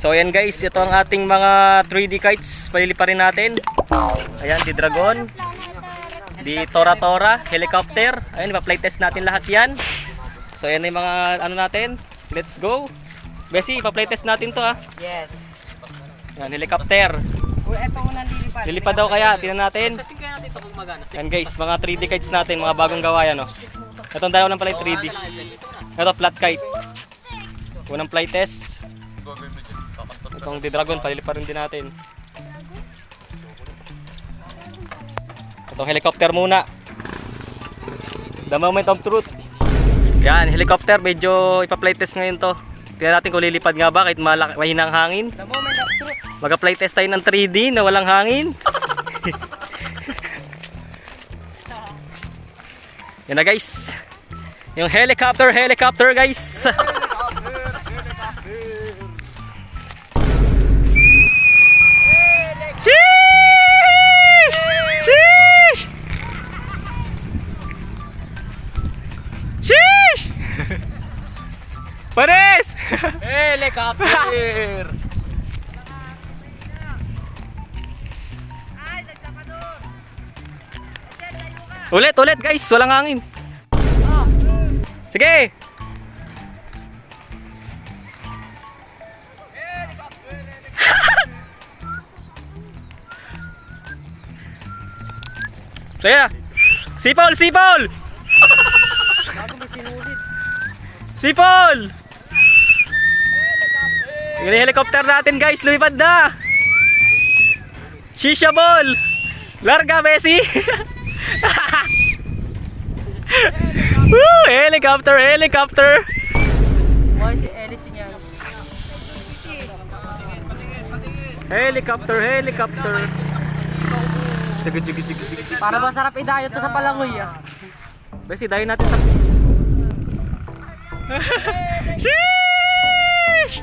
So ayan guys, ito ang ating mga 3D kites. Paliliparin natin. Ayan, di Dragon, di Tora Tora, helicopter. Ayan, ipa-flight test natin lahat yan. So ayan yung mga ano natin. Let's go. Bessie, ipa-flight test natin to ha. Yes. Ayan, helicopter. Ito unang lilipad. Lilipad daw kaya, tingnan natin. Kasi kaya natin ito kung magana. Ayan guys, mga 3D kites natin, mga bagong gawa yan. Oh. Itong dalawa ng pala 3D. Ito, flat kite. Unang flight test. Itong di Dragon, paliliparin din natin. Itong helicopter muna. The moment of truth. Yan, helicopter, medyo ipa-flight test ngayon to. Tingnan natin kung lilipad nga ba kahit mahina ang hangin. The moment of truth. Mag-flight test tayo ng 3D na walang hangin. Yan na guys. Yung helicopter guys. Sheesh! Sheesh! Sheesh! Pares! Helicopter! Ulit guys, walang hangin. Sige. Saya. Sipol. Sipol. Yung helicopter natin guys, lumipad na. Shisha ball. Larga, Bessie. Woo, helicopter. Boy, si Ellis niya. Helicopter. Para masarap idayo to sa Palangoy ah. Bessie, dayo natin sa... Sheesh!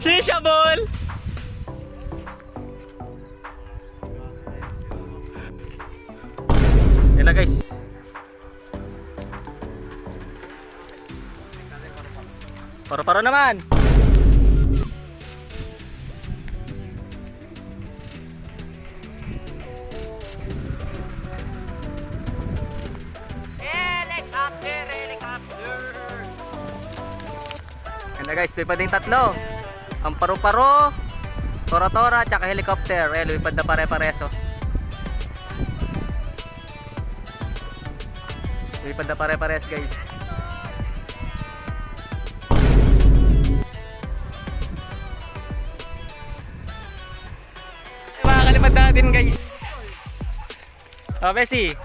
Shisha ball! Yan na guys. Paro-paro naman. Helicopter. Yan na guys, lipad yung tatlo. Ang paro-paro, tora-tora, tsaka helicopter. Eh, lipad na pare-pareso. Lipad na pare-pares guys. Makakalipad natin guys. Oh, Bessie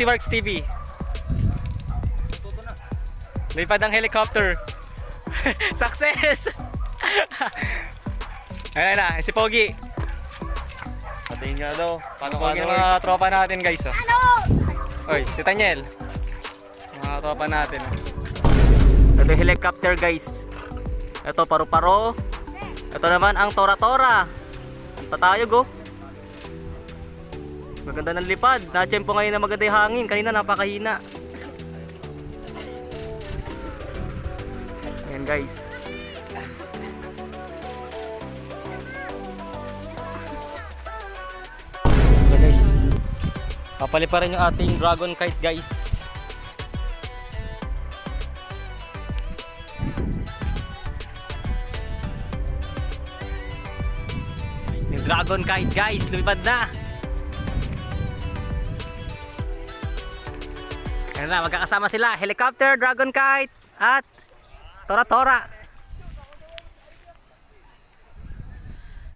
Works TV. Lipad ang helicopter. Success! Ayan na, si Pogi. Patayin nga daw. Paano Pogi yung mga tropa natin guys. Oh. Oy, si Tanyel. Mga tropa natin. Oh. Ito yung helicopter guys. Ito paro-paro. Ito naman ang tora-tora. Ang tatayog oh. Maganda ng lipad. Na-tsempo ngayon na maganda yung hangin. Kanina napakahina. Ayan guys. So guys, papaliparin yung ating dragon kite guys. Yung dragon kite guys, lumipad na. Ayan na, magkakasama sila. Helicopter, dragon kite, at tora-tora.